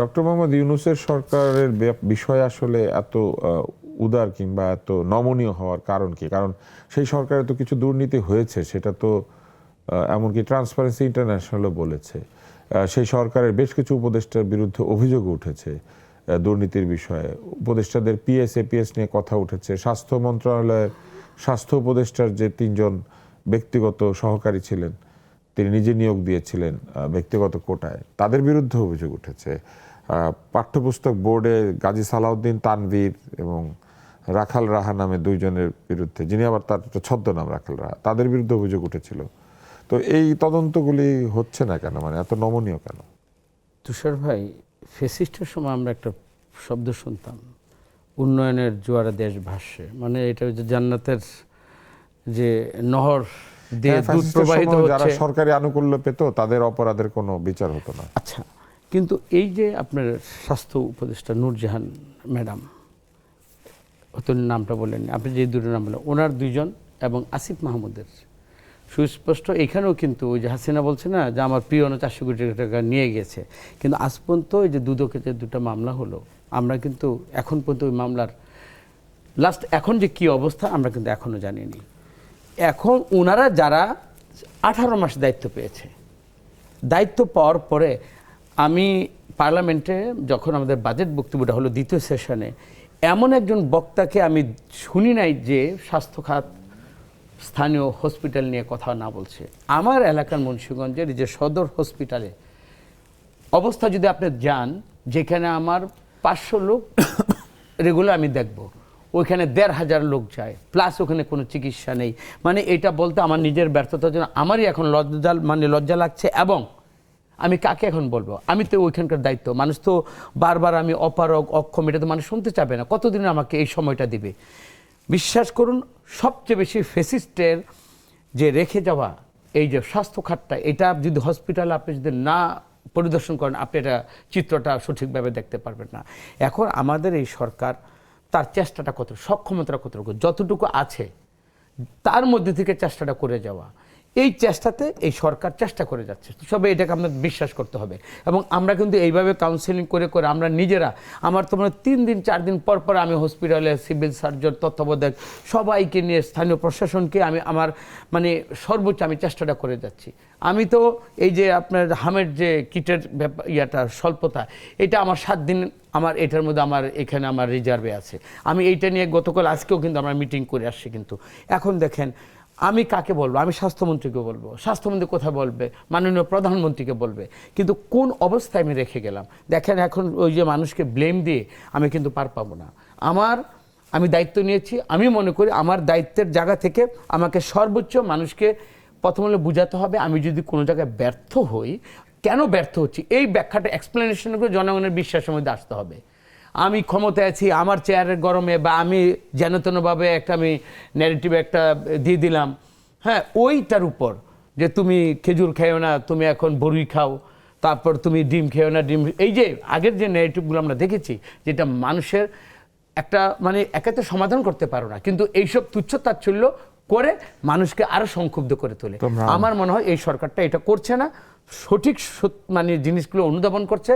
Doctor Mohammad ইউনূসের সরকারের বিষয় আসলে এত উদার কিংবা এত নমনীয় হওয়ার কারণ কি? কারণ সেই সরকারে তো কিছু দুর্নীতি হয়েছে, সেটা তো এমনকি ট্রান্সপারেন্সি ইন্টারন্যাশনালও বলেছে। সেই সরকারের বেশ কিছু উপদেষ্টার বিরুদ্ধে অভিযোগ উঠেছে দুর্নীতির বিষয়ে। উপদেষ্টাদের পিএস এপিএস নিয়ে কথা উঠেছে। স্বাস্থ্য মন্ত্রণালয়ের স্বাস্থ্য উপদেষ্টার যে ৩ জন ব্যক্তিগত সহকারী ছিলেন, তিনি নিজে নিয়োগ দিয়েছিলেন ব্যক্তিগত কোটায়, তাদের বিরুদ্ধে অভিযোগ উঠেছে। পাঠ্যপুস্তক বোর্ডে গাজী সালাউদ্দিন তানভীর এবং রাখাল রাহা নামে 2 জনের বিরুদ্ধে, যিনি আবার তার একটা ছদ্মনাম রাখাল রাহা, তাদের বিরুদ্ধে অভিযোগ উঠেছিল। তো এই তদন্তগুলি হচ্ছে না কেন, মানে এত নমনীয় কেন? তুষার ভাই, ফেসিস্টের সময় আমরা একটা শব্দ শুনতাম, উন্নয়নের জোয়ারে দেশ ভাসছে, মানে এটা যে জান্নাতের যে নহর দিয়ে দুধ প্রবাহিত হচ্ছে। যারা সরকারি আনুকূল্য পেত তাদের অপরাধের কোনো বিচার হতো না। আচ্ছা, কিন্তু এই যে আপনার স্বাস্থ্য উপদেষ্টা নূরজাহান ম্যাডাম, হয়তো নামটা বললেন আপনি, যে দুটো নাম বললেন, ওনার 2 জন এবং আসিফ মাহমুদের সুস্পষ্ট। এখানেও কিন্তু ওই যে হাসিনা বলছে না যে আমার প্রিয় 400 কোটি টাকা নিয়ে গেছে, কিন্তু আজ পর্যন্ত এই যে দুদকে যে 2টা মামলা হলো, আমরা কিন্তু এখন পর্যন্ত ওই মামলার লাস্ট এখন যে কি অবস্থা আমরা কিন্তু এখনও জানিনি। এখন ওনারা যারা 18 মাস দায়িত্ব পেয়েছে, দায়িত্ব পাওয়ার পরে আমি পার্লামেন্টে যখন আমাদের বাজেট বক্তব্যটা হলো 2য় সেশনে, এমন একজন বক্তাকে আমি শুনি নাই যে স্বাস্থ্য খাত স্থানীয় হসপিটাল নিয়ে কথা না বলছে। আমার এলাকার মুন্সিগঞ্জের যে সদর হসপিটালে অবস্থা যদি আপনি যান, যেখানে আমার 500 লোক রেগুলার আমি দেখব, ওইখানে 1500 লোক যায়, প্লাস ওখানে কোনো চিকিৎসা নেই। মানে এটা বলতে আমার নিজের ব্যর্থতার জন্য আমারই এখন লজ্জা লাগছে। এবং আমি কাকে এখন বলবো? আমি তো ওইখানকার দায়িত্ব, মানুষ তো বারবার আমি অপারগ অক্ষম, এটা তো মানুষ শুনতে চাবে না। কতদিন আমাকে এই সময়টা দিবে? বিশ্বাস করুন, সবচেয়ে বেশি ফেসিস্টের যে রেখে যাওয়া এই যে স্বাস্থ্য খাতটা, এটা যদি হসপিটালে আপনি যদি না পরিদর্শন করেন, আপনি এটা চিত্রটা সঠিকভাবে দেখতে পারবেন না। এখন আমাদের এই সরকার তার চেষ্টাটা কত, সক্ষমতাটা কতটুকু, যতটুকু আছে তার মধ্যে থেকে চেষ্টাটা করে যাওয়া, এই চেষ্টাতে এই সরকার চেষ্টা করে যাচ্ছে। সবে এটাকে আপনার বিশ্বাস করতে হবে। এবং আমরা কিন্তু এইভাবে কাউন্সেলিং করে করে আমরা নিজেরা, আমার তো মানে 3 দিন 4 দিন পর পর আমি হসপিটালে সিভিল সার্জন, তত্ত্বাবধায়ক সবাইকে নিয়ে, স্থানীয় প্রশাসনকে আমি আমার মানে সর্বোচ্চ আমি চেষ্টাটা করে যাচ্ছি। আমি তো এই যে আপনার হামের যে কিটের ইয়াটা স্বল্পতা, এটা আমার 7 দিন আমার এটার মধ্যে আমার এখানে আমার রিজার্ভে আছে। আমি এইটা নিয়ে গতকাল আজকেও কিন্তু আমরা মিটিং করে আসছি। কিন্তু এখন দেখেন, আমি কাকে বলবো? আমি স্বাস্থ্যমন্ত্রীকে বলবো, স্বাস্থ্যমন্ত্রী কোথায় বলবে? মাননীয় প্রধানমন্ত্রীকে বলবে। কিন্তু কোন অবস্থায় আমি রেখে গেলাম দেখেন। এখন ওই যে মানুষকে ব্লেম দিয়ে আমি কিন্তু পার পাবো না। আমি দায়িত্ব নিয়েছি, আমি মনে করি আমার দায়িত্বের জায়গা থেকে আমাকে সর্বোচ্চ মানুষকে প্রথম হলে বোঝাতে হবে। আমি যদি কোনো জায়গায় ব্যর্থ হই, কেন ব্যর্থ হচ্ছি, এই ব্যাখ্যাটা এক্সপ্লেনেশন করে জনগণের বিশ্বাসের মধ্যে আসতে হবে। আমি ক্ষমতায় আছি, আমার চেয়ারের গরমে, বা আমি যেনতেনভাবে একটা আমি ন্যারেটিভ একটা দিয়ে দিলাম, হ্যাঁ, ওইটার উপর যে তুমি খেজুর খেও না, তুমি এখন বড়ি খাও, তারপর তুমি ডিম খেও না, ডিম, এই যে আগের যে ন্যারেটিভগুলো আমরা দেখেছি, যেটা মানুষের একটা মানে একাতে সমাধান করতে পারো না, কিন্তু এইসব তুচ্ছ তাচ্ছল্য করে মানুষকে আরো সংক্ষুব্ধ করে তোলে। আমার মনে হয় এই সরকারটা এটা করছে না, সঠিক মানে জিনিসগুলো অনুধাবন করছে।